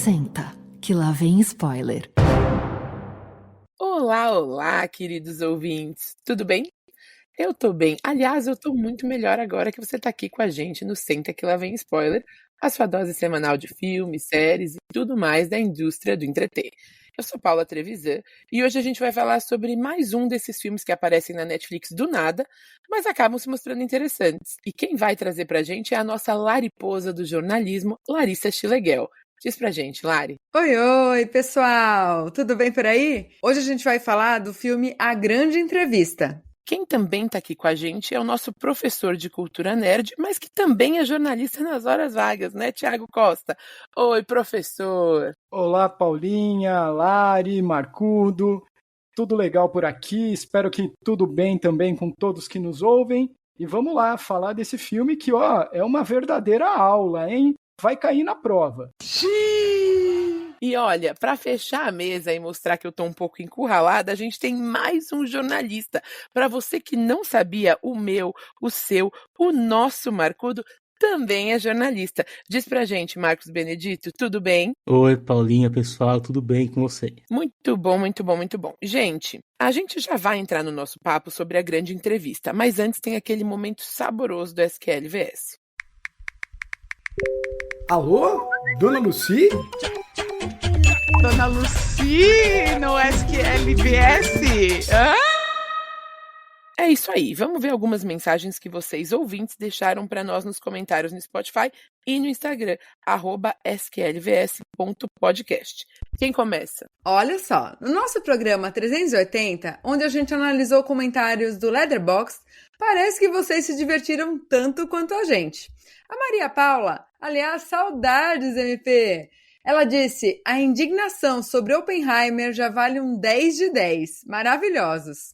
Senta, que lá vem spoiler. Olá, olá, queridos ouvintes. Tudo bem? Eu tô bem. Aliás, eu tô muito melhor agora que você tá aqui com a gente no Senta que lá vem spoiler, a sua dose semanal de filmes, séries e tudo mais da indústria do entreter. Eu sou Paula Trevisan e hoje a gente vai falar sobre mais um desses filmes que aparecem na Netflix do nada, mas acabam se mostrando interessantes. E quem vai trazer pra gente é a nossa lariposa do jornalismo, Larissa Chileguel. Diz pra gente, Lari. Oi, pessoal! Tudo bem por aí? Hoje a gente vai falar do filme A Grande Entrevista. Quem também está aqui com a gente é o nosso professor de cultura nerd, mas que também é jornalista nas horas vagas, né, Tiago Costa? Oi, professor! Olá, Paulinha, Lari, Marcudo, tudo legal por aqui, espero que tudo bem também com todos que nos ouvem. E vamos lá falar desse filme que, é uma verdadeira aula, hein? Vai cair na prova. E olha, para fechar a mesa e mostrar que eu tô um pouco encurralada, a gente tem mais um jornalista. Para você que não sabia, o meu, o seu, o nosso Marcudo também é jornalista. Diz pra gente, Marcos Benedito, tudo bem? Oi, Paulinha, pessoal, tudo bem com você? Muito bom, muito bom, muito bom. Gente, a gente já vai entrar no nosso papo sobre a grande entrevista, mas antes tem aquele momento saboroso do SQLVS. Alô? Dona Lucy? Dona Lucy no SQLVS? Hã? É isso aí, vamos ver algumas mensagens que vocês ouvintes deixaram para nós nos comentários no Spotify e no Instagram, @sqlvs.podcast. Quem começa? Olha só, no nosso programa 380, onde a gente analisou comentários do Letterboxd, parece que vocês se divertiram tanto quanto a gente. A Maria Paula, aliás, saudades, MP! Ela disse, a indignação sobre Oppenheimer já vale um 10 de 10. Maravilhosos.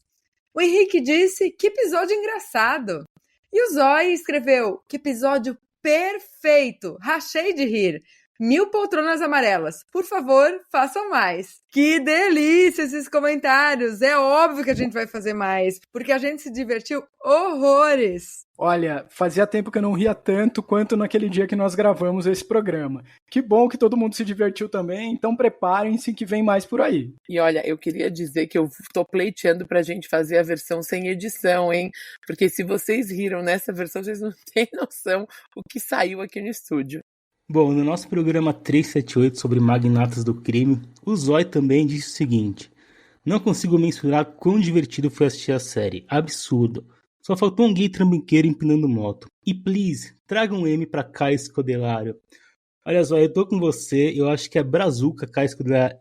O Henrique disse, que episódio engraçado. E o Zói escreveu, que episódio perfeito. Rachei de rir. 1000 poltronas amarelas. Por favor, façam mais. Que delícia esses comentários. É óbvio que a gente vai fazer mais, porque a gente se divertiu horrores. Olha, fazia tempo que eu não ria tanto quanto naquele dia que nós gravamos esse programa. Que bom que todo mundo se divertiu também, então preparem-se que vem mais por aí. E olha, eu queria dizer que eu tô pleiteando pra gente fazer a versão sem edição, hein? Porque se vocês riram nessa versão, vocês não têm noção o que saiu aqui no estúdio. Bom, no nosso programa 378 sobre magnatas do crime, o Zói também disse o seguinte: não consigo mensurar quão divertido foi assistir a série, absurdo. Só faltou um gay trambiqueiro empinando moto. E please, traga um M pra Caio Escodelário. Olha só, eu tô com você, eu acho que a brazuca Caio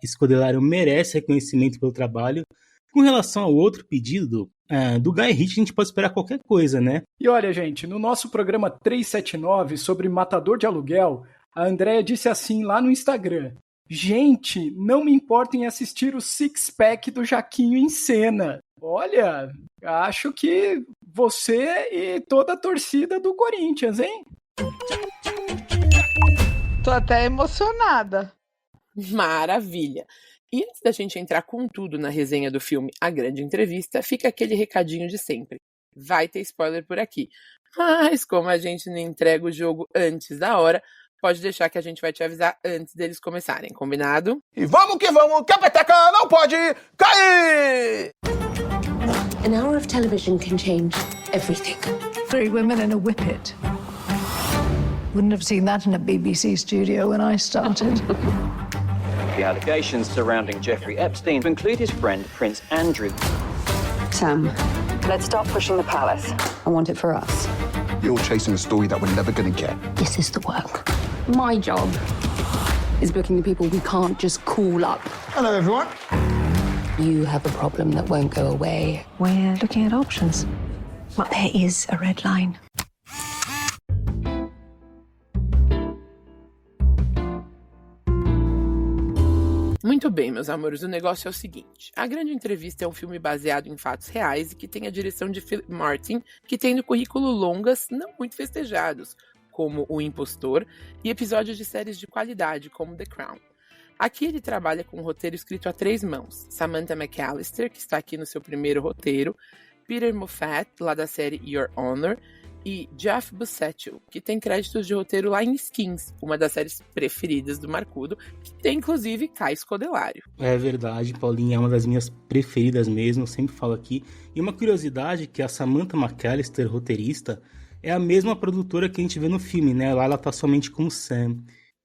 Escodelário merece reconhecimento pelo trabalho. Com relação ao outro pedido, do Guy Ritchie a gente pode esperar qualquer coisa, né? E olha, gente, no nosso programa 379 sobre matador de aluguel, a Andréia disse assim lá no Instagram: gente, não me importa em assistir o six-pack do Jaquinho em cena. Olha, acho que você e toda a torcida do Corinthians, hein? Tô até emocionada. Maravilha! E antes da gente entrar com tudo na resenha do filme A Grande Entrevista, fica aquele recadinho de sempre. Vai ter spoiler por aqui. Mas como a gente não entrega o jogo antes da hora, pode deixar que a gente vai te avisar antes deles começarem, combinado? E vamos, que a peteca não pode cair! An hour of television can change everything. 3 women and a whippet. Wouldn't have seen that in a BBC studio when I started. The allegations surrounding Jeffrey Epstein include his friend Prince Andrew. Sam, let's stop pushing the palace. I want it for us. You're chasing a story that we're never gonna get. This is the work. My job is booking the people we can't just call up. Hello, everyone. You have a problem that won't go away. We're looking at options. But there is a red line. Muito bem, meus amores, o negócio é o seguinte. A Grande Entrevista é um filme baseado em fatos reais e que tem a direção de Philip Martin, que tem no currículo longas não muito festejados, como O Impostor, e episódios de séries de qualidade, como The Crown. Aqui ele trabalha com um roteiro escrito a 3 mãos. Samantha McAllister, que está aqui no seu primeiro roteiro, Peter Moffat, lá da série Your Honor, e Jeff Buscetto, que tem créditos de roteiro lá em Skins, uma das séries preferidas do Marcudo, que tem inclusive Kai Scodelario. É verdade, Paulinha, é uma das minhas preferidas mesmo, eu sempre falo aqui. E uma curiosidade que a Samantha McAllister, roteirista, é a mesma produtora que a gente vê no filme, né? Lá ela tá somente como Sam.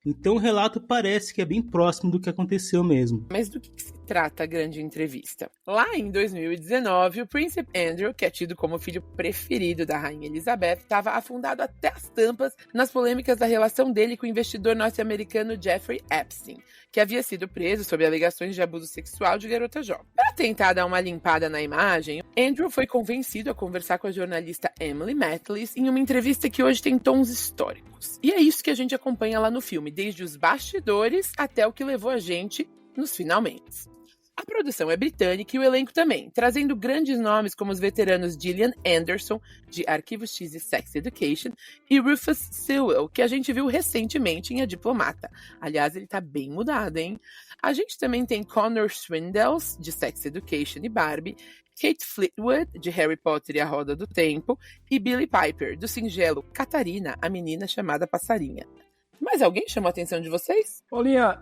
Então o relato parece que é bem próximo do que aconteceu mesmo. Mas do que se trata a grande entrevista? Lá em 2019, o príncipe Andrew, que é tido como o filho preferido da rainha Elizabeth, estava afundado até as tampas nas polêmicas da relação dele com o investidor norte-americano Jeffrey Epstein, que havia sido preso sob alegações de abuso sexual de garota jovem. Para tentar dar uma limpada na imagem, Andrew foi convencido a conversar com a jornalista Emily Maitlis em uma entrevista que hoje tem tons históricos. E é isso que a gente acompanha lá no filme, desde os bastidores até o que levou a gente nos finalmente. A produção é britânica e o elenco também, trazendo grandes nomes como os veteranos Gillian Anderson, de Arquivo X e Sex Education, e Rufus Sewell, que a gente viu recentemente em A Diplomata. Aliás, ele tá bem mudado, hein? A gente também tem Connor Swindells, de Sex Education e Barbie, Kate Fleetwood, de Harry Potter e a Roda do Tempo, e Billie Piper, do singelo Catarina, a menina chamada Passarinha. Mas alguém chamou a atenção de vocês? Paulinha,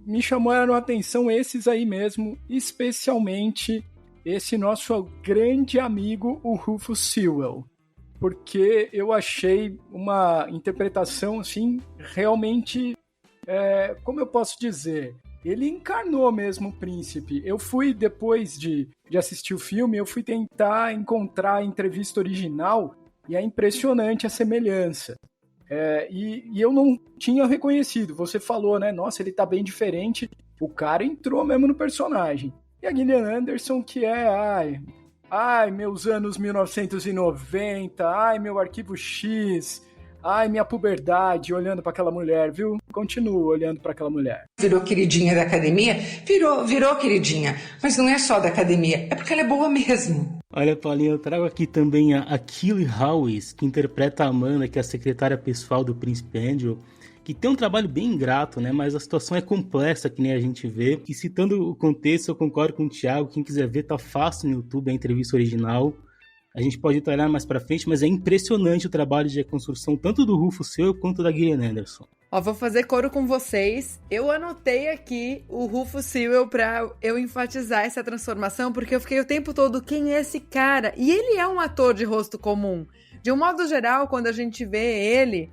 me chamaram a atenção esses aí mesmo, especialmente esse nosso grande amigo, o Rufus Sewell, porque eu achei uma interpretação, assim, realmente, como eu posso dizer, ele encarnou mesmo o príncipe. Eu fui, depois de assistir o filme, eu fui tentar encontrar a entrevista original e é impressionante a semelhança. E eu não tinha reconhecido. Você falou, né? Nossa, ele tá bem diferente. O cara entrou mesmo no personagem. E a Gillian Anderson, que é... Ai, meus anos 1990. Ai, meu Arquivo X. Ai, minha puberdade, olhando pra aquela mulher, viu? Continuo olhando pra aquela mulher. Virou queridinha da academia? Virou queridinha. Mas não é só da academia. É porque ela é boa mesmo. Olha, Paulinha, eu trago aqui também a Keely Hawes, que interpreta a Amanda, que é a secretária pessoal do príncipe Andrew, que tem um trabalho bem ingrato, né? Mas a situação é complexa, que nem a gente vê. E citando o contexto, eu concordo com o Thiago. Quem quiser ver, tá fácil no YouTube, a entrevista original. A gente pode detalhar mais pra frente, mas é impressionante o trabalho de reconstrução, tanto do Rufus Sewell quanto da Gillian Anderson. Vou fazer coro com vocês. Eu anotei aqui o Rufus Sewell pra eu enfatizar essa transformação, porque eu fiquei o tempo todo, quem é esse cara? E ele é um ator de rosto comum. De um modo geral, quando a gente vê ele,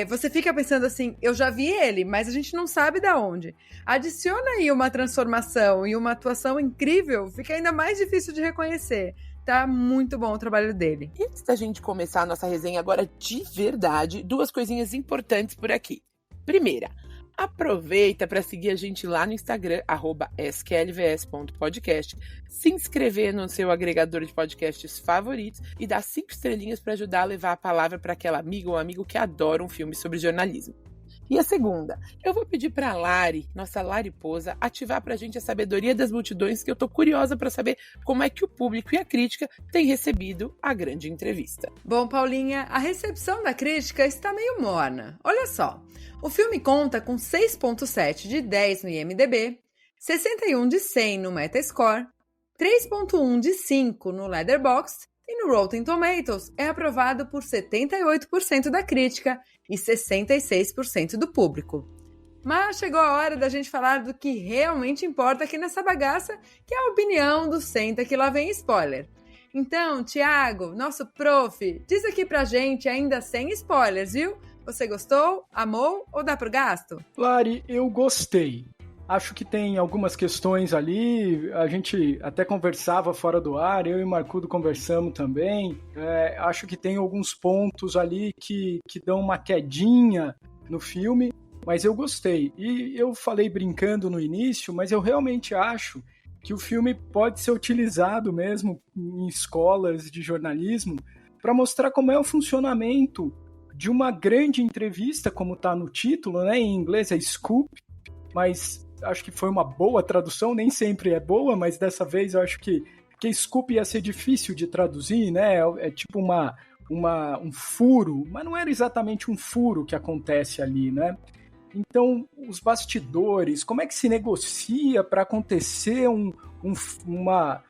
você fica pensando assim, eu já vi ele, mas a gente não sabe de onde. Adiciona aí uma transformação e uma atuação incrível, fica ainda mais difícil de reconhecer. Tá muito bom o trabalho dele. E antes da gente começar a nossa resenha agora de verdade, duas coisinhas importantes por aqui. Primeira, aproveita para seguir a gente lá no Instagram, @sqlvs.podcast, se inscrever no seu agregador de podcasts favoritos e dar 5 estrelinhas para ajudar a levar a palavra para aquela amiga ou amigo que adora um filme sobre jornalismo. E a segunda, eu vou pedir para a Lari, nossa Lariposa, ativar para a gente a sabedoria das multidões, que eu tô curiosa para saber como é que o público e a crítica têm recebido a grande entrevista. Bom, Paulinha, a recepção da crítica está meio morna. Olha só, o filme conta com 6.7 de 10 no IMDb, 61 de 100 no Metascore, 3.1 de 5 no Letterboxd e no Rotten Tomatoes é aprovado por 78% da crítica e 66% do público. Mas chegou a hora da gente falar do que realmente importa aqui nessa bagaça, que é a opinião do Senta que lá vem spoiler. Então, Thiago, nosso prof, diz aqui pra gente, ainda sem spoilers, viu? Você gostou, amou ou dá pro gasto? Lari, eu gostei. Acho que tem algumas questões ali, a gente até conversava fora do ar, eu e o Marcudo conversamos também. Acho que tem alguns pontos ali que dão uma quedinha no filme, mas eu gostei. E eu falei brincando no início, mas eu realmente acho que o filme pode ser utilizado mesmo em escolas de jornalismo para mostrar como é o funcionamento de uma grande entrevista, como está no título, né? Em inglês é Scoop, mas acho que foi uma boa tradução, nem sempre é boa, mas dessa vez eu acho que Scoop ia ser difícil de traduzir, né? É tipo um furo, mas não era exatamente um furo que acontece ali, né? Então, os bastidores, como é que se negocia para acontecer uma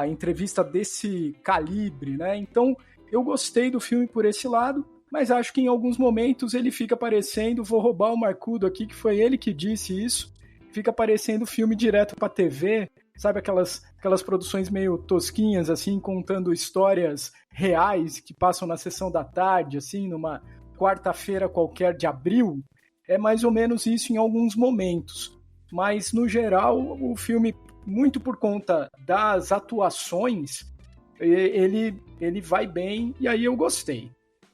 entrevista desse calibre, né? Então, eu gostei do filme por esse lado, mas acho que em alguns momentos ele fica parecendo, vou roubar o Marcudo aqui, que foi ele que disse isso, fica parecendo filme direto pra TV, sabe aquelas produções meio tosquinhas, assim, contando histórias reais que passam na sessão da tarde, assim, numa quarta-feira qualquer de abril. É mais ou menos isso em alguns momentos. Mas, no geral, o filme, muito por conta das atuações, ele vai bem, e aí eu gostei.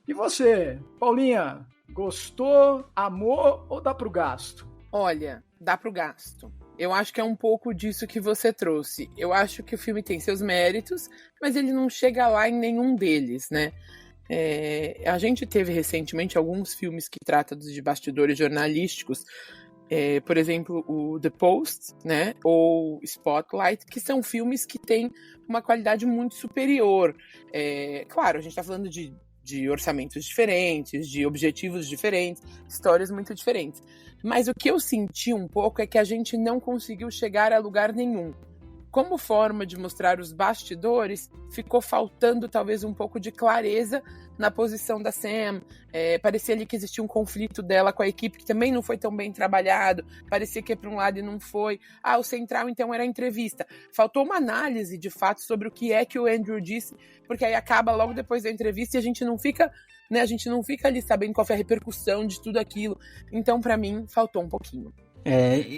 E você, Paulinha, gostou, amou ou dá pro gasto? Olha, dá pro gasto. Eu acho que é um pouco disso que você trouxe. Eu acho que o filme tem seus méritos, mas ele não chega lá em nenhum deles, né? A gente teve recentemente alguns filmes que tratam de bastidores jornalísticos, por exemplo, o The Post, né? Ou Spotlight, que são filmes que têm uma qualidade muito superior. Claro, a gente está falando de orçamentos diferentes, de objetivos diferentes, histórias muito diferentes. Mas o que eu senti um pouco é que a gente não conseguiu chegar a lugar nenhum. Como forma de mostrar os bastidores, ficou faltando talvez um pouco de clareza na posição da Sam. Parecia ali que existia um conflito dela com a equipe que também não foi tão bem trabalhado. Parecia que ia para um lado e não foi. O central então era a entrevista. Faltou uma análise de fato sobre o que é que o Andrew disse, porque aí acaba logo depois da entrevista e a gente não fica ali sabendo qual foi a repercussão de tudo aquilo. Então, para mim, faltou um pouquinho.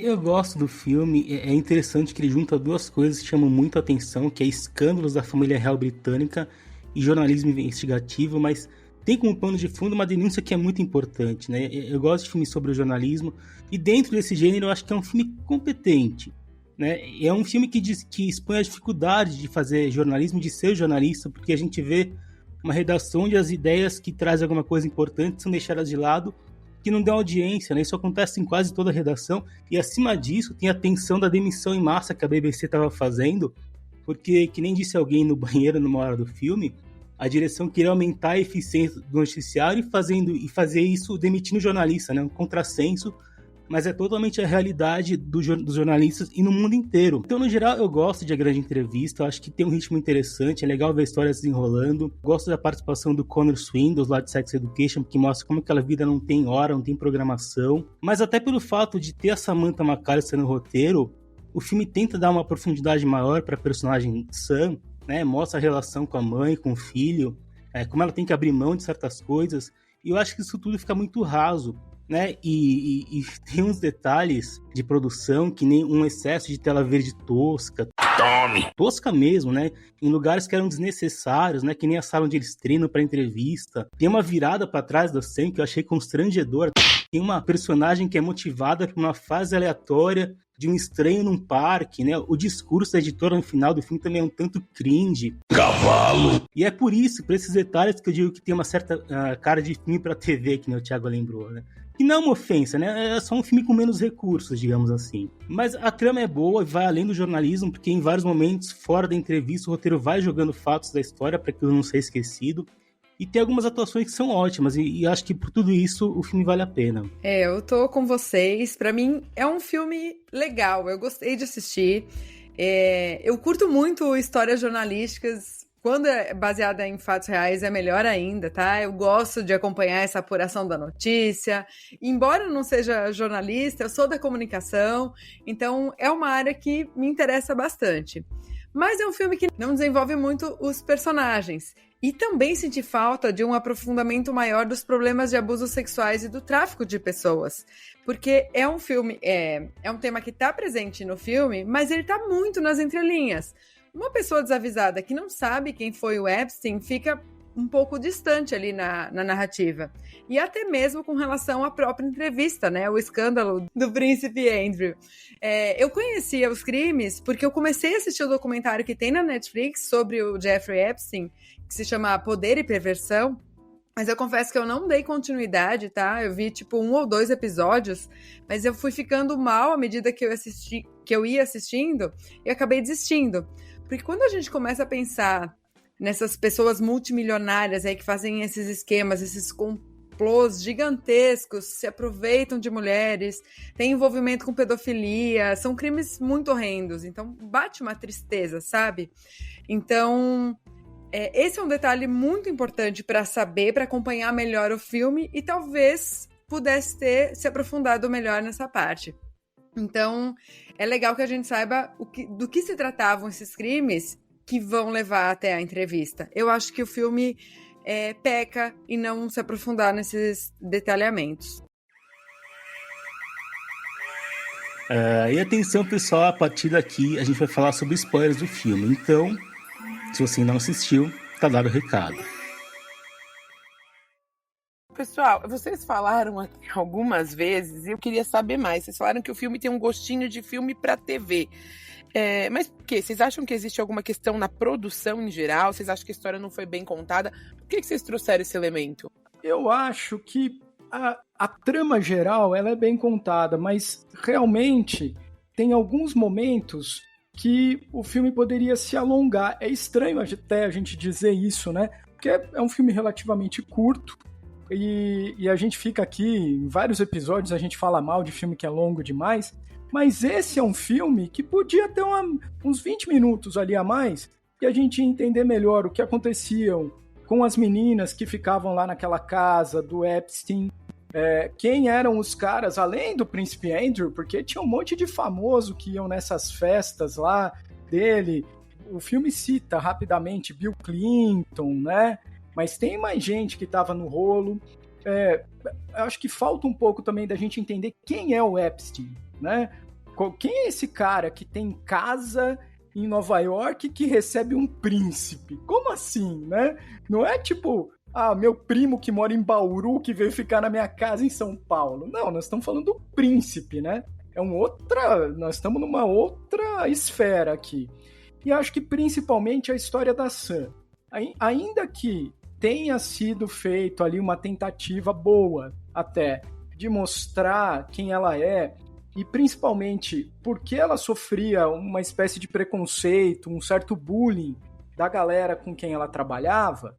Eu gosto do filme, é interessante que ele junta duas coisas que chamam muito a atenção, que é escândalos da família real britânica e jornalismo investigativo, mas tem como pano de fundo uma denúncia que é muito importante, né? Eu gosto de filmes sobre o jornalismo, e dentro desse gênero eu acho que é um filme competente, né? É um filme que expõe a dificuldade de fazer jornalismo, de ser jornalista, porque a gente vê uma redação onde as ideias que trazem alguma coisa importante são deixadas de lado, que não dão audiência, né? Isso acontece em quase toda a redação, e acima disso tem a tensão da demissão em massa que a BBC estava fazendo, porque, que nem disse alguém no banheiro numa hora do filme, a direção queria aumentar a eficiência do noticiário e fazer isso demitindo jornalista, né? Um contrassenso, mas é totalmente a realidade dos jornalistas e no mundo inteiro. Então, no geral, eu gosto de A Grande Entrevista, eu acho que tem um ritmo interessante, é legal ver a história se desenrolando. Gosto da participação do Connor Swindoll, lá de Sex Education, que mostra como aquela vida não tem hora, não tem programação. Mas até pelo fato de ter a Samantha McAllister no roteiro, o filme tenta dar uma profundidade maior para a personagem Sam, né? Mostra a relação com a mãe, com o filho, como ela tem que abrir mão de certas coisas. E eu acho que isso tudo fica muito raso, né? E tem uns detalhes de produção, que nem um excesso de tela verde tosca. Tosca mesmo, né? Em lugares que eram desnecessários, né? Que nem a sala onde eles treinam pra entrevista. Tem uma virada pra trás da cena que eu achei constrangedora. Tem uma personagem que é motivada por uma fase aleatória de um estranho num parque, né? O discurso da editora no final do filme também é um tanto cringe. Cavalo! E é por esses detalhes que eu digo que tem uma certa cara de filme pra TV, que o Thiago lembrou, né? Que não é uma ofensa, né? É só um filme com menos recursos, digamos assim. Mas a trama é boa e vai além do jornalismo, porque em vários momentos, fora da entrevista, o roteiro vai jogando fatos da história para que eu não seja esquecido. E tem algumas atuações que são ótimas, e acho que por tudo isso o filme vale a pena. Eu tô com vocês. Pra mim, é um filme legal, eu gostei de assistir. Eu curto muito histórias jornalísticas. Quando é baseada em fatos reais, é melhor ainda, tá? Eu gosto de acompanhar essa apuração da notícia. Embora eu não seja jornalista, eu sou da comunicação, então é uma área que me interessa bastante. Mas é um filme que não desenvolve muito os personagens. E também senti falta de um aprofundamento maior dos problemas de abusos sexuais e do tráfico de pessoas. Porque é um filme, é um tema que está presente no filme, mas ele está muito nas entrelinhas. Uma pessoa desavisada que não sabe quem foi o Epstein fica um pouco distante ali na narrativa. E até mesmo com relação à própria entrevista, né? O escândalo do príncipe Andrew. Eu conhecia os crimes porque eu comecei a assistir o documentário que tem na Netflix sobre o Jeffrey Epstein, que se chama Poder e Perversão. Mas eu confesso que eu não dei continuidade, tá? Eu vi, 1 ou 2 episódios, mas eu fui ficando mal à medida que eu ia assistindo e acabei desistindo. Porque quando a gente começa a pensar nessas pessoas multimilionárias aí que fazem esses esquemas, esses complôs gigantescos, se aproveitam de mulheres, têm envolvimento com pedofilia, são crimes muito horrendos. Então, bate uma tristeza, sabe? Então, esse é um detalhe muito importante para saber, para acompanhar melhor o filme e talvez pudesse ter se aprofundado melhor nessa parte. Então, é legal que a gente saiba do que se tratavam esses crimes que vão levar até a entrevista. Eu acho que o filme peca em não se aprofundar nesses detalhamentos. E atenção, pessoal, a partir daqui a gente vai falar sobre spoilers do filme. Então, se você não assistiu, tá dado o recado. Pessoal, vocês falaram aqui algumas vezes e eu queria saber mais. Vocês falaram que o filme tem um gostinho de filme para TV. Mas por quê? Vocês acham que existe alguma questão na produção em geral? Vocês acham que a história não foi bem contada? Por que vocês trouxeram esse elemento? Eu acho que a trama geral ela é bem contada, mas realmente tem alguns momentos que o filme poderia se alongar. É estranho até a gente dizer isso, né? Porque é um filme relativamente curto. E a gente fica aqui, em vários episódios, a gente fala mal de filme que é longo demais, mas esse é um filme que podia ter uns 20 minutos ali a mais e a gente ia entender melhor o que aconteciam com as meninas que ficavam lá naquela casa do Epstein, quem eram os caras, além do Príncipe Andrew, porque tinha um monte de famoso que iam nessas festas lá dele. O filme cita rapidamente Bill Clinton, né? Mas tem mais gente que estava no rolo. Eu acho que falta um pouco também da gente entender quem é o Epstein, né? Quem é esse cara que tem casa em Nova York que recebe um príncipe? Como assim, né? Não é tipo, meu primo que mora em Bauru que veio ficar na minha casa em São Paulo. Não, nós estamos falando do príncipe, né? Nós estamos numa outra esfera aqui. E acho que principalmente a história da Sam. Ainda que tenha sido feito ali uma tentativa boa até de mostrar quem ela é e principalmente porque ela sofria uma espécie de preconceito, um certo bullying da galera com quem ela trabalhava,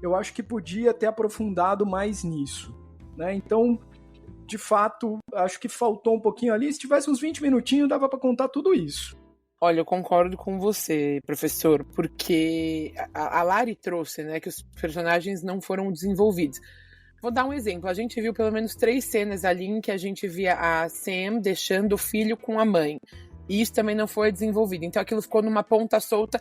eu acho que podia ter aprofundado mais nisso, né? Então, de fato, acho que faltou um pouquinho ali. Se tivesse uns 20 minutinhos, dava para contar tudo isso. Olha, eu concordo com você, professor, porque a Lari trouxe, né, que os personagens não foram desenvolvidos. Vou dar um exemplo. A gente viu pelo menos 3 cenas ali em que a gente via a Sam deixando o filho com a mãe. E isso também não foi desenvolvido. Então aquilo ficou numa ponta solta.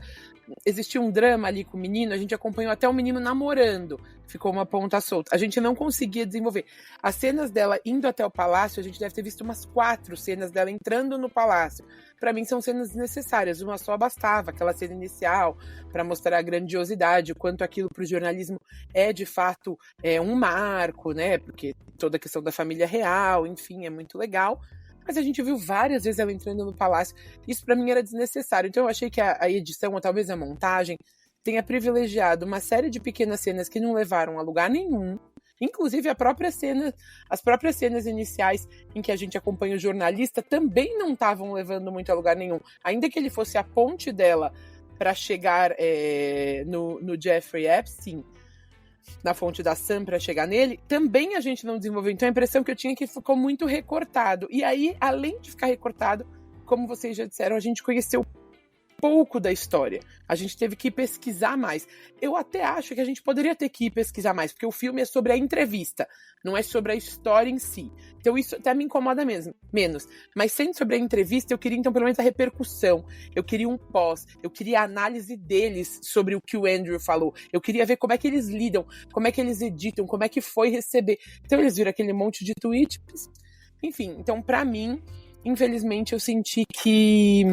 Existia um drama ali com o menino, a gente acompanhou até o menino namorando. Ficou uma ponta solta. A gente não conseguia desenvolver. As cenas dela indo até o palácio, a gente deve ter visto umas 4 cenas dela entrando no palácio. Para mim são cenas desnecessárias. Uma só bastava, aquela cena inicial, para mostrar a grandiosidade, o quanto aquilo para o jornalismo é de fato um marco, né? Porque toda a questão da família real, enfim, é muito legal. Mas a gente viu várias vezes ela entrando no palácio. Isso pra mim era desnecessário. Então eu achei que a edição, ou talvez a montagem, tenha privilegiado uma série de pequenas cenas que não levaram a lugar nenhum. Inclusive as próprias cenas iniciais em que a gente acompanha o jornalista também não estavam levando muito a lugar nenhum. Ainda que ele fosse a ponte dela para chegar no Jeffrey Epstein, na fonte da Sam para chegar nele, também a gente não desenvolveu. Então a impressão que eu tinha é que ficou muito recortado. E aí, além de ficar recortado, como vocês já disseram, a gente conheceu pouco da história. A gente teve que pesquisar mais. Eu até acho que a gente poderia ter que ir pesquisar mais, porque o filme é sobre a entrevista, não é sobre a história em si. Então isso até me incomoda menos. Mas sendo sobre a entrevista, eu queria então pelo menos a repercussão. Eu queria um pós, eu queria a análise deles sobre o que o Andrew falou. Eu queria ver como é que eles lidam, como é que eles editam, como é que foi receber. Então eles viram aquele monte de tweets. Enfim, então pra mim, infelizmente eu senti que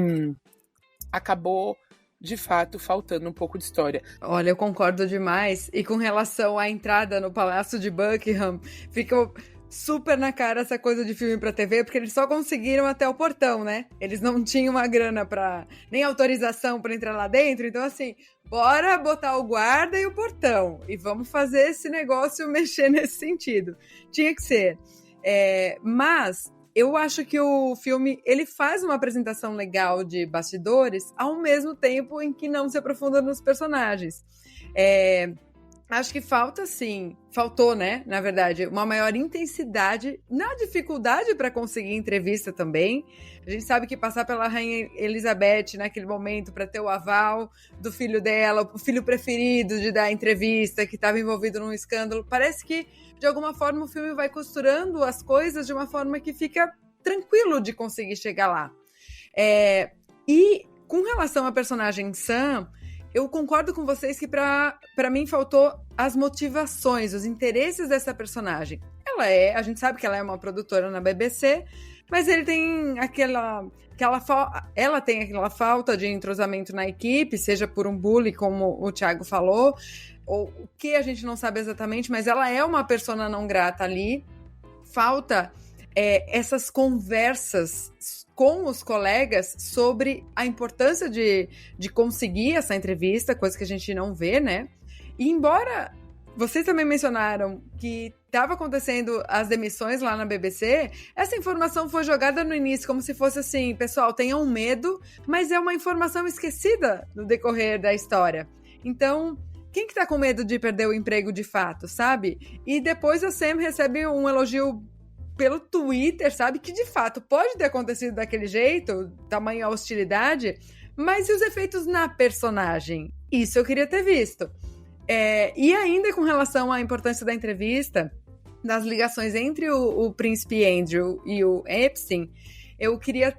acabou, de fato, faltando um pouco de história. Olha, eu concordo demais. E com relação à entrada no Palácio de Buckingham, ficou super na cara essa coisa de filme pra TV, porque eles só conseguiram até o portão, né? Eles não tinham uma grana nem autorização pra entrar lá dentro. Então, assim, bora botar o guarda e o portão. E vamos fazer esse negócio mexer nesse sentido. Tinha que ser. Mas eu acho que o filme, ele faz uma apresentação legal de bastidores, ao mesmo tempo em que não se aprofunda nos personagens. Acho que faltou, né, na verdade, uma maior intensidade na dificuldade para conseguir entrevista também. A gente sabe que passar pela Rainha Elizabeth naquele momento para ter o aval do filho dela, o filho preferido de dar entrevista, que estava envolvido num escândalo, parece que, de alguma forma, o filme vai costurando as coisas de uma forma que fica tranquilo de conseguir chegar lá. E com relação à personagem Sam, eu concordo com vocês que para mim faltou as motivações, os interesses dessa personagem. A gente sabe que ela é uma produtora na BBC, mas ele tem ela tem aquela falta de entrosamento na equipe, seja por um bully, como o Thiago falou, ou o que a gente não sabe exatamente, mas ela é uma persona não grata ali. Falta essas conversas com os colegas sobre a importância de conseguir essa entrevista, coisa que a gente não vê, né? E embora vocês também mencionaram que estava acontecendo as demissões lá na BBC, essa informação foi jogada no início como se fosse assim, pessoal, tenham medo, mas é uma informação esquecida no decorrer da história. Então, quem que tá com medo de perder o emprego de fato, sabe? E depois a Sam recebe um elogio pelo Twitter, sabe? Que de fato pode ter acontecido daquele jeito, tamanha hostilidade, mas e os efeitos na personagem? Isso eu queria ter visto. E ainda com relação à importância da entrevista, das ligações entre o príncipe Andrew e o Epstein, eu queria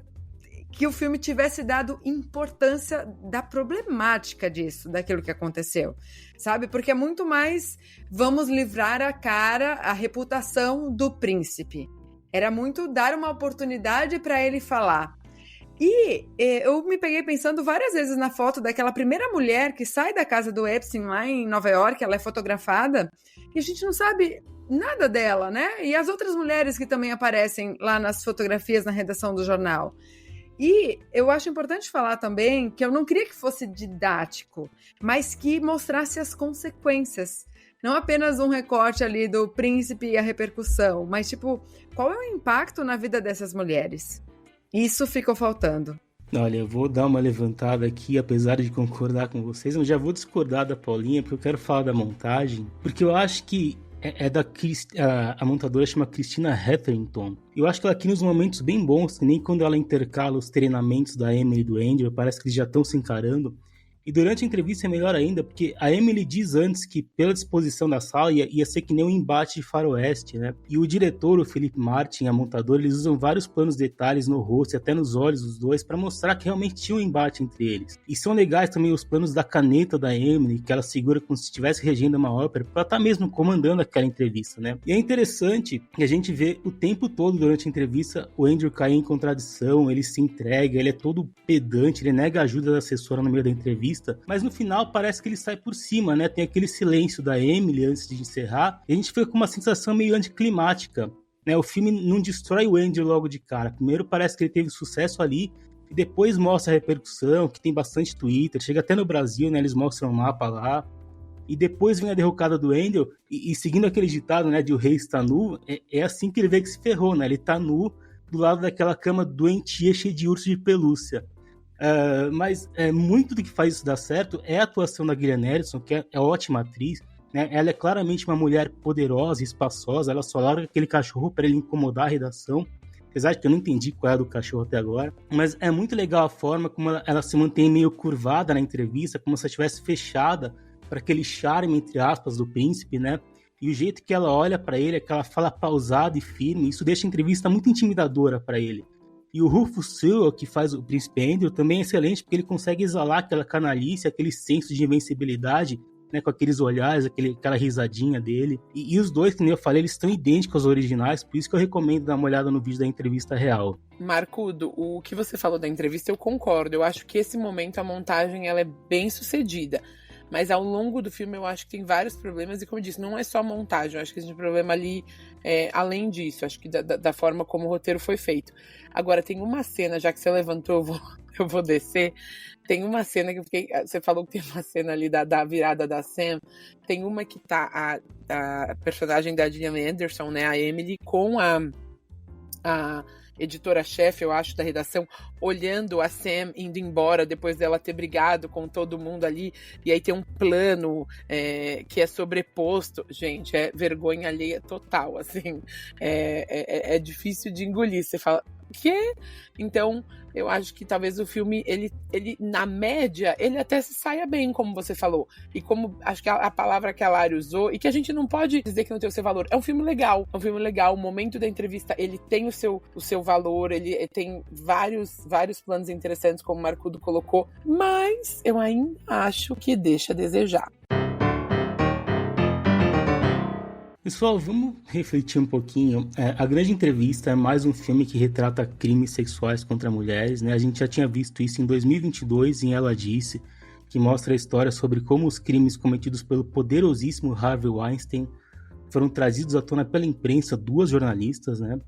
que o filme tivesse dado importância da problemática disso, daquilo que aconteceu, sabe? Porque é muito mais vamos livrar a reputação do príncipe. Era muito dar uma oportunidade para ele falar. E eu me peguei pensando várias vezes na foto daquela primeira mulher que sai da casa do Epstein lá em Nova York, ela é fotografada, e a gente não sabe nada dela, né? E as outras mulheres que também aparecem lá nas fotografias na redação do jornal. E eu acho importante falar também que eu não queria que fosse didático, mas que mostrasse as consequências. Não apenas um recorte ali do príncipe e a repercussão, mas tipo, qual é o impacto na vida dessas mulheres? Isso ficou faltando. Olha, eu vou dar uma levantada aqui, apesar de concordar com vocês, mas já vou discordar da Paulinha, porque eu quero falar da montagem, porque eu acho que a montadora chama Christina Hetherington. Eu acho que ela cria uns momentos bem bons, que nem quando ela intercala os treinamentos da Emily e do Andrew, parece que eles já estão se encarando. E durante a entrevista é melhor ainda, porque a Emily diz antes que, pela disposição da sala, ia ser que nem um embate de faroeste, né? E o diretor, o Philip Martin, a montadora, eles usam vários planos detalhes no rosto e até nos olhos dos dois para mostrar que realmente tinha um embate entre eles. E são legais também os planos da caneta da Emily, que ela segura como se estivesse regendo uma ópera, para estar mesmo comandando aquela entrevista, né? E é interessante que a gente vê o tempo todo durante a entrevista o Andrew cair em contradição, ele se entrega, ele é todo pedante, ele nega a ajuda da assessora no meio da entrevista, mas no final parece que ele sai por cima, né? Tem aquele silêncio da Emily antes de encerrar, e a gente fica com uma sensação meio anticlimática, né? O filme não destrói o Andrew logo de cara. Primeiro parece que ele teve sucesso ali, e depois mostra a repercussão, que tem bastante Twitter, chega até no Brasil, né? Eles mostram um mapa lá, e depois vem a derrocada do Andrew, e seguindo aquele ditado, né, de o rei está nu, é assim que ele vê que se ferrou, né? Ele tá nu do lado daquela cama doentia cheia de urso de pelúcia. Mas muito do que faz isso dar certo é a atuação da Gillian Anderson, que é ótima atriz, né? Ela é claramente uma mulher poderosa e espaçosa, ela só larga aquele cachorro para ele incomodar a redação, apesar de que eu não entendi qual é a do cachorro até agora, mas é muito legal a forma como ela se mantém meio curvada na entrevista, como se ela estivesse fechada para aquele charme, entre aspas, do príncipe, né? E o jeito que ela olha para ele, é que ela fala pausada e firme, isso deixa a entrevista muito intimidadora para ele. E o Rufus Sewell, que faz o príncipe Andrew, também é excelente, porque ele consegue exalar aquela canalice, aquele senso de invencibilidade, né, com aqueles olhares, aquela risadinha dele. E os dois, que nem eu falei, eles estão idênticos aos originais, por isso que eu recomendo dar uma olhada no vídeo da entrevista real. Marcudo, o que você falou da entrevista eu concordo. Eu acho que esse momento, a montagem, ela é bem sucedida. Mas ao longo do filme eu acho que tem vários problemas, e como eu disse, não é só a montagem, eu acho que existe um problema ali além disso, acho que da forma como o roteiro foi feito. Agora, tem uma cena, já que você levantou, eu vou descer, tem uma cena que eu fiquei, você falou que tem uma cena ali da virada da Sam, tem uma que tá a personagem da Gillian Anderson, né, a Emily, com a editora-chefe, eu acho, da redação, olhando a Sam indo embora depois dela ter brigado com todo mundo ali, e aí tem um plano que é sobreposto. Gente, é vergonha alheia total, assim. É difícil de engolir. Você fala, quê? Então, eu acho que talvez o filme, ele na média, ele até se saia bem, como você falou. E como, acho que a palavra que a Lari usou, e que a gente não pode dizer que não tem o seu valor, é um filme legal. É um filme legal. O momento da entrevista, ele tem o seu valor, ele tem vários planos interessantes, como o Marcudo colocou, mas eu ainda acho que deixa a desejar. Pessoal, vamos refletir um pouquinho. A Grande Entrevista é mais um filme que retrata crimes sexuais contra mulheres, né? A gente já tinha visto isso em 2022 em Ela Disse, que mostra a história sobre como os crimes cometidos pelo poderosíssimo Harvey Weinstein foram trazidos à tona pela imprensa, 2 jornalistas, né?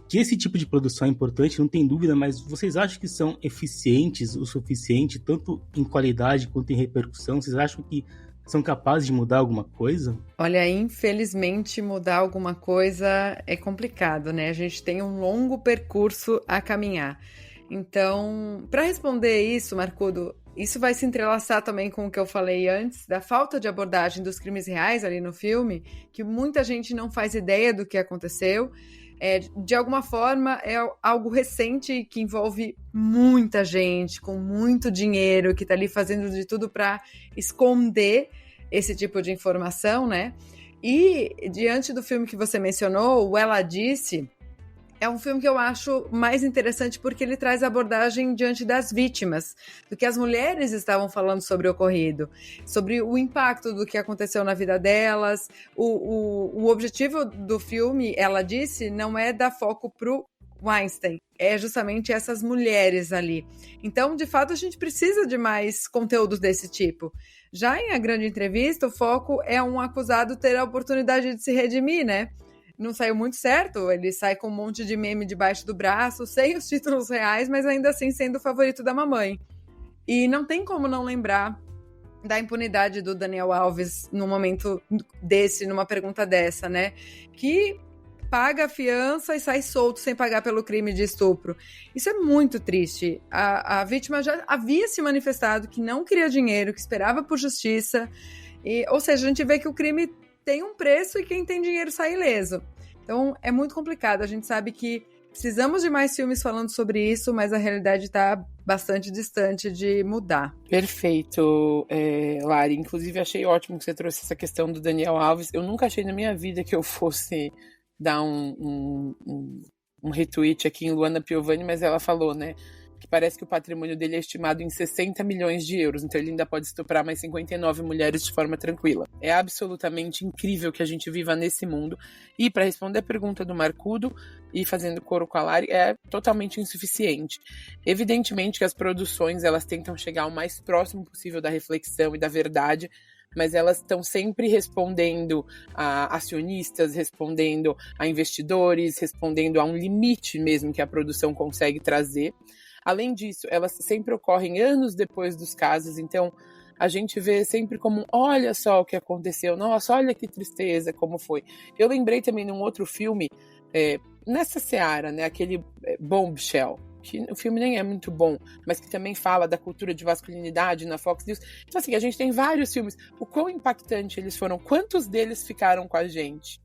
Que esse tipo de produção é importante, não tem dúvida, mas vocês acham que são eficientes o suficiente, tanto em qualidade quanto em repercussão? Vocês acham que são capazes de mudar alguma coisa? Olha, infelizmente mudar alguma coisa é complicado, né? A gente tem um longo percurso a caminhar. Então, para responder isso, Marcudo, isso vai se entrelaçar também com o que eu falei antes, da falta de abordagem dos crimes reais ali no filme, que muita gente não faz ideia do que aconteceu. De alguma forma, é algo recente que envolve muita gente, com muito dinheiro, que está ali fazendo de tudo para esconder esse tipo de informação, né? E, diante do filme que você mencionou, o Ela Disse, é um filme que eu acho mais interessante porque ele traz a abordagem diante das vítimas, do que as mulheres estavam falando sobre o ocorrido, sobre o impacto do que aconteceu na vida delas. O objetivo do filme, Ela Disse, não é dar foco pro Weinstein, é justamente essas mulheres ali. Então, de fato, a gente precisa de mais conteúdos desse tipo. Já em A Grande Entrevista, o foco é um acusado ter a oportunidade de se redimir, né? Não saiu muito certo, ele sai com um monte de meme debaixo do braço, sem os títulos reais, mas ainda assim sendo o favorito da mamãe. E não tem como não lembrar da impunidade do Daniel Alves num momento desse, numa pergunta dessa, né? Que paga a fiança e sai solto sem pagar pelo crime de estupro. Isso é muito triste. A vítima já havia se manifestado que não queria dinheiro, que esperava por justiça. Ou seja, a gente vê que o crime tem um preço e quem tem dinheiro sai ileso. Então, é muito complicado. A gente sabe que precisamos de mais filmes falando sobre isso, mas a realidade está bastante distante de mudar. Perfeito, Lari. Inclusive, achei ótimo que você trouxe essa questão do Daniel Alves. Eu nunca achei na minha vida que eu fosse dar um retweet aqui em Luana Piovani, mas ela falou, né? Que parece que o patrimônio dele é estimado em 60 milhões de euros, então ele ainda pode estuprar mais 59 mulheres de forma tranquila. É absolutamente incrível que a gente viva nesse mundo. E para responder a pergunta do Marcudo, e fazendo coro com a Lari, é totalmente insuficiente. Evidentemente que as produções, elas tentam chegar o mais próximo possível da reflexão e da verdade, mas elas estão sempre respondendo a acionistas, respondendo a investidores, respondendo a um limite mesmo que a produção consegue trazer. Além disso, elas sempre ocorrem anos depois dos casos, então a gente vê sempre como, olha só o que aconteceu, nossa, olha que tristeza, como foi. Eu lembrei também num outro filme, nessa seara, né, aquele Bombshell, que o filme nem é muito bom, mas que também fala da cultura de masculinidade na Fox News. Então assim, a gente tem vários filmes, o quão impactante eles foram, quantos deles ficaram com a gente,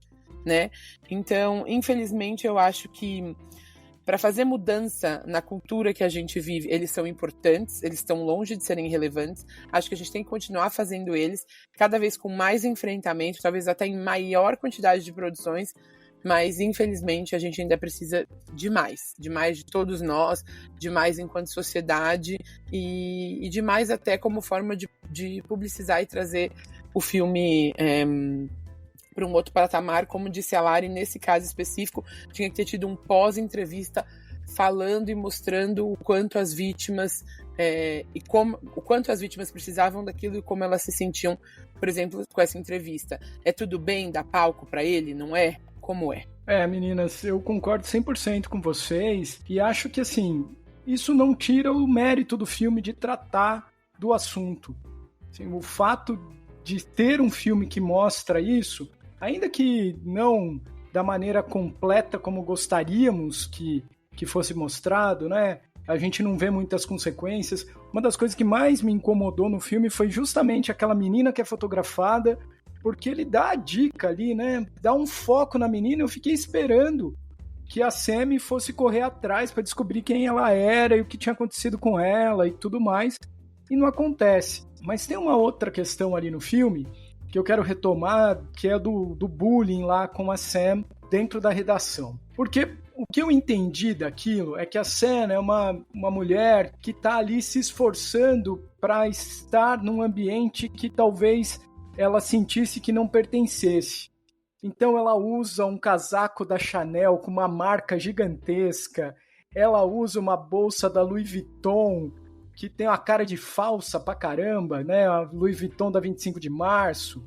né? Então, infelizmente, eu acho que para fazer mudança na cultura que a gente vive, eles são importantes, eles estão longe de serem irrelevantes. Acho que a gente tem que continuar fazendo eles, cada vez com mais enfrentamento, talvez até em maior quantidade de produções, mas infelizmente a gente ainda precisa de mais de todos nós, de mais enquanto sociedade e de mais até como forma de publicizar e trazer o filme para um outro patamar. Como disse a Lari, nesse caso específico, tinha que ter tido um pós-entrevista falando e mostrando o quanto as vítimas o quanto as vítimas precisavam daquilo e como elas se sentiam, por exemplo, com essa entrevista. É tudo bem dar palco para ele, não é? Como é? Meninas, eu concordo 100% com vocês e acho que, assim, isso não tira o mérito do filme de tratar do assunto. Assim, o fato de ter um filme que mostra isso, ainda que não da maneira completa como gostaríamos que que fosse mostrado, né? A gente não vê muitas consequências. Uma das coisas que mais me incomodou no filme foi justamente aquela menina que é fotografada, porque ele dá a dica ali, né? Dá um foco na menina. Eu fiquei esperando que a Sam fosse correr atrás para descobrir quem ela era e o que tinha acontecido com ela e tudo mais. E não acontece. Mas tem uma outra questão ali no filme que eu quero retomar, que é do bullying lá com a Sam dentro da redação. Porque o que eu entendi daquilo é que a Sam é uma mulher que está ali se esforçando para estar num ambiente que talvez ela sentisse que não pertencesse. Então ela usa um casaco da Chanel com uma marca gigantesca, ela usa uma bolsa da Louis Vuitton, que tem uma cara de falsa pra caramba, né? A Louis Vuitton da 25 de março.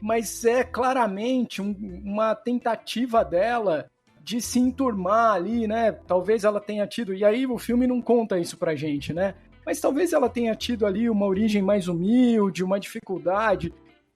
Mas é claramente uma tentativa dela de se enturmar ali, né? Talvez ela tenha tido... E aí o filme não conta isso pra gente, né? Mas talvez ela tenha tido ali uma origem mais humilde, uma dificuldade.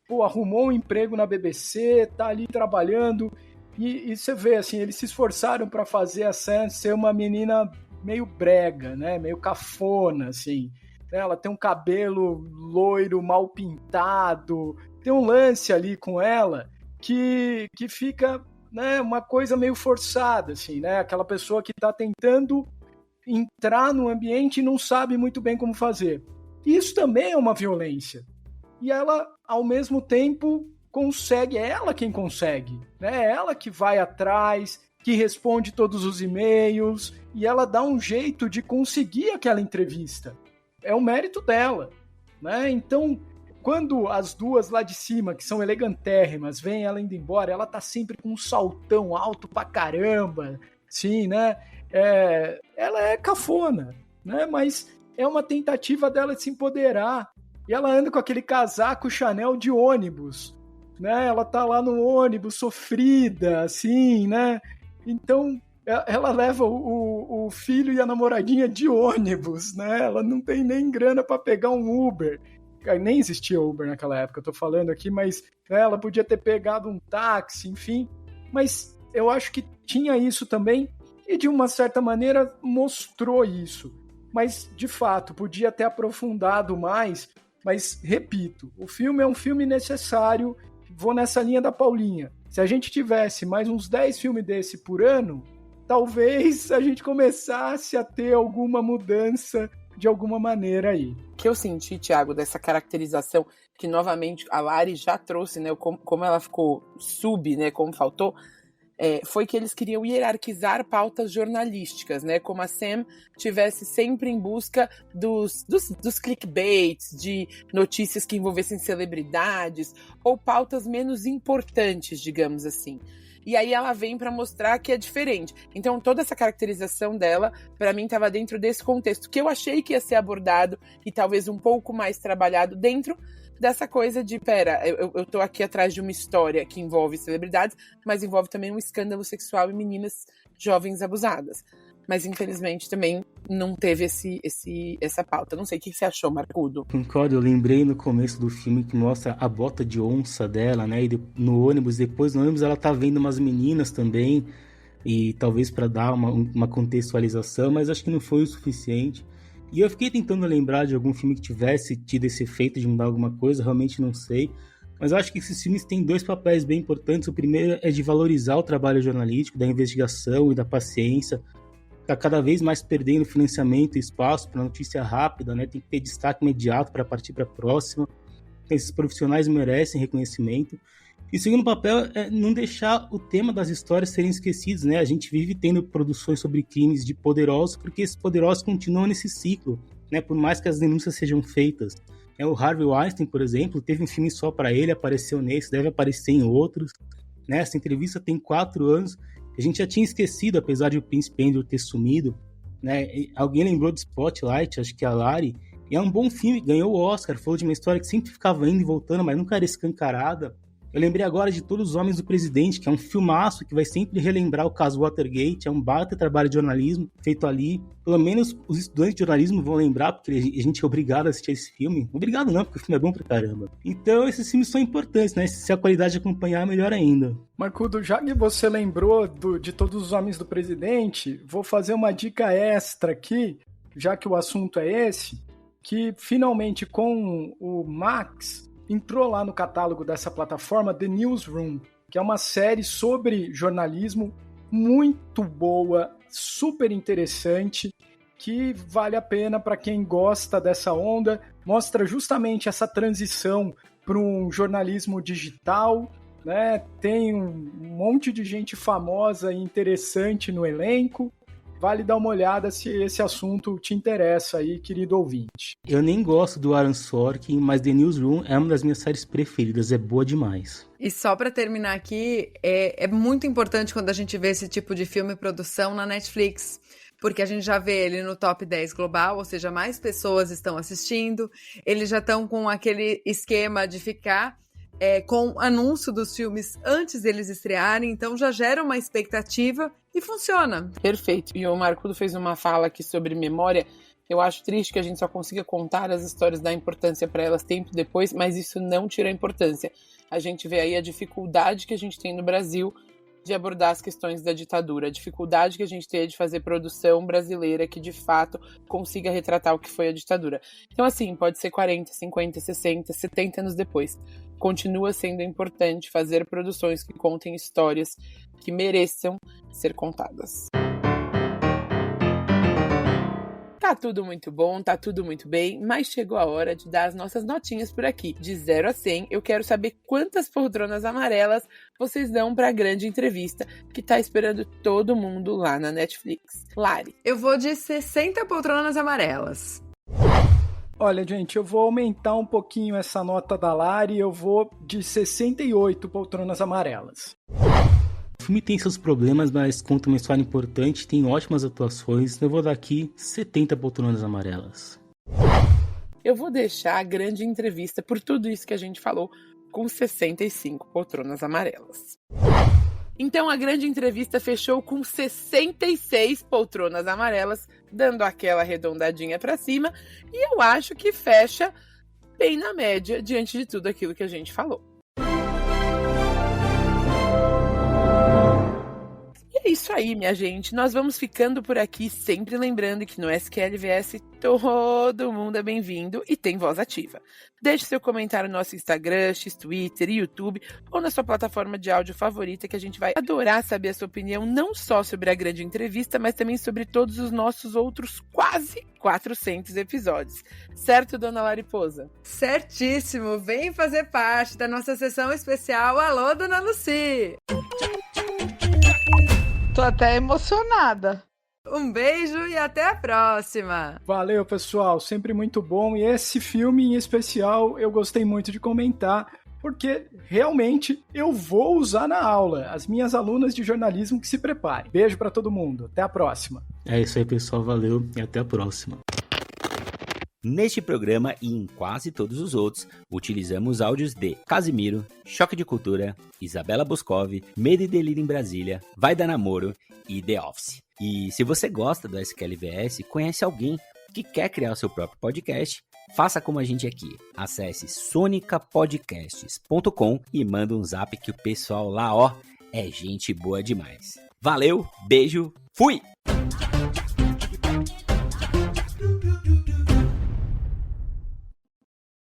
Pô, arrumou um emprego na BBC, tá ali trabalhando. E você vê, assim, eles se esforçaram pra fazer a Sam ser uma menina meio brega, né? Meio cafona, assim. Ela tem um cabelo loiro, mal pintado. Tem um lance ali com ela que fica, né, uma coisa meio forçada, assim, né? Aquela pessoa que está tentando entrar no ambiente e não sabe muito bem como fazer. Isso também é uma violência. E ela, ao mesmo tempo, consegue, é ela quem consegue, né? É ela que vai atrás, que responde todos os e-mails, e ela dá um jeito de conseguir aquela entrevista. É o mérito dela, né? Então, quando as duas lá de cima, que são elegantérrimas, veem ela indo embora, ela tá sempre com um saltão alto pra caramba, sim, né? Ela é cafona, né? Mas é uma tentativa dela de se empoderar. E ela anda com aquele casaco Chanel de ônibus, né? Ela tá lá no ônibus, sofrida, assim, né? Então, ela leva o filho e a namoradinha de ônibus, né? Ela não tem nem grana para pegar um Uber. Nem existia Uber naquela época, eu tô falando aqui, mas ela podia ter pegado um táxi, enfim. Mas eu acho que tinha isso também e, de uma certa maneira, mostrou isso. Mas, de fato, podia ter aprofundado mais. Mas, repito, o filme é um filme necessário. Vou nessa linha da Paulinha. Se a gente tivesse mais uns 10 filmes desse por ano, talvez a gente começasse a ter alguma mudança de alguma maneira aí. O que eu senti, Thiago, dessa caracterização que, novamente, a Lari já trouxe, né, como ela ficou né, como faltou, foi que eles queriam hierarquizar pautas jornalísticas, né, como a Sam tivesse sempre em busca dos clickbaits, de notícias que envolvessem celebridades, ou pautas menos importantes, digamos assim. E aí ela vem para mostrar que é diferente. Então toda essa caracterização dela, para mim, estava dentro desse contexto, que eu achei que ia ser abordado e talvez um pouco mais trabalhado dentro dessa coisa de, eu tô aqui atrás de uma história que envolve celebridades, mas envolve também um escândalo sexual e meninas jovens abusadas. Mas, infelizmente, também não teve essa pauta. Não sei, o que você achou, Marcudo? Concordo, eu lembrei no começo do filme que mostra a bota de onça dela, né? E no ônibus, depois no ônibus ela tá vendo umas meninas também, e talvez para dar uma contextualização, mas acho que não foi o suficiente. E eu fiquei tentando lembrar de algum filme que tivesse tido esse efeito de mudar alguma coisa, realmente não sei. Mas eu acho que esses filmes têm dois papéis bem importantes. O primeiro é de valorizar o trabalho jornalístico, da investigação e da paciência. Está cada vez mais perdendo financiamento e espaço para notícia rápida, né? Tem que ter destaque imediato para partir para a próxima. Esses profissionais merecem reconhecimento. E o segundo papel é não deixar o tema das histórias serem esquecidos, né? A gente vive tendo produções sobre crimes de poderosos, porque esses poderosos continuam nesse ciclo, né? Por mais que as denúncias sejam feitas. O Harvey Weinstein, por exemplo, teve um filme só para ele, apareceu nesse, deve aparecer em outros. Né? Essa entrevista tem 4 anos. A gente já tinha esquecido, apesar de o Príncipe Andrew ter sumido, né? Alguém lembrou de Spotlight, acho que a Lari, e é um bom filme, ganhou o Oscar, falou de uma história que sempre ficava indo e voltando, mas nunca era escancarada. Eu lembrei agora de Todos os Homens do Presidente, que é um filmaço que vai sempre relembrar o caso Watergate, é um baita trabalho de jornalismo feito ali. Pelo menos os estudantes de jornalismo vão lembrar, porque a gente é obrigado a assistir esse filme. Obrigado não, porque o filme é bom pra caramba. Então esses filmes são importantes, né? Se a qualidade acompanhar, melhor ainda. Marcudo, já que você lembrou de Todos os Homens do Presidente, vou fazer uma dica extra aqui, já que o assunto é esse, que finalmente com o Max entrou lá no catálogo dessa plataforma The Newsroom, que é uma série sobre jornalismo muito boa, super interessante, que vale a pena para quem gosta dessa onda. Mostra justamente essa transição para um jornalismo digital, né? Tem um monte de gente famosa e interessante no elenco. Vale dar uma olhada se esse assunto te interessa aí, querido ouvinte. Eu nem gosto do Aaron Sorkin, mas The Newsroom é uma das minhas séries preferidas, é boa demais. E só para terminar aqui, é muito importante quando a gente vê esse tipo de filme e produção na Netflix, porque a gente já vê ele no top 10 global, ou seja, mais pessoas estão assistindo, eles já estão com aquele esquema de ficar com anúncio dos filmes antes deles estrearem, então já gera uma expectativa e funciona. Perfeito. E o Marcudo fez uma fala aqui sobre memória. Eu acho triste que a gente só consiga contar as histórias, dar importância para elas tempo depois, mas isso não tira a importância. A gente vê aí a dificuldade que a gente tem no Brasil de abordar as questões da ditadura, a dificuldade que a gente tem de fazer produção brasileira que de fato consiga retratar o que foi a ditadura. Então assim, pode ser 40, 50, 60, 70 anos depois. Continua sendo importante fazer produções que contem histórias que mereçam ser contadas. Tá tudo muito bom, tá tudo muito bem, mas chegou a hora de dar as nossas notinhas por aqui. De 0 a 100, eu quero saber quantas poltronas amarelas vocês dão pra grande entrevista que tá esperando todo mundo lá na Netflix. Lari. Eu vou de 60 poltronas amarelas. Olha, gente, eu vou aumentar um pouquinho essa nota da Lari, eu vou de 68 poltronas amarelas. O filme tem seus problemas, mas conta uma história importante, tem ótimas atuações, então eu vou dar aqui 70 poltronas amarelas. Eu vou deixar a grande entrevista por tudo isso que a gente falou com 65 poltronas amarelas. Então a grande entrevista fechou com 66 poltronas amarelas, dando aquela arredondadinha para cima, e eu acho que fecha bem na média diante de tudo aquilo que a gente falou. É isso aí, minha gente. Nós vamos ficando por aqui, sempre lembrando que no SQLVS todo mundo é bem-vindo e tem voz ativa. Deixe seu comentário no nosso Instagram, Twitter, YouTube ou na sua plataforma de áudio favorita, que a gente vai adorar saber a sua opinião, não só sobre a grande entrevista, mas também sobre todos os nossos outros quase 400 episódios. Certo, dona Lariposa? Certíssimo! Vem fazer parte da nossa sessão especial Alô, dona Lucy! Tô até emocionada. Um beijo e até a próxima. Valeu, pessoal. Sempre muito bom. E esse filme em especial eu gostei muito de comentar, porque realmente eu vou usar na aula. As minhas alunas de jornalismo que se preparem. Beijo pra todo mundo. Até a próxima. É isso aí, pessoal. Valeu e até a próxima. Neste programa e em quase todos os outros, utilizamos áudios de Casimiro, Choque de Cultura, Isabela Boscov, Medo e Delírio em Brasília, Vai Dar Namoro e The Office. E se você gosta do SQLVS, conhece alguém que quer criar o seu próprio podcast, faça como a gente aqui. Acesse sonicapodcasts.com e manda um zap que o pessoal lá, é gente boa demais. Valeu, beijo, fui!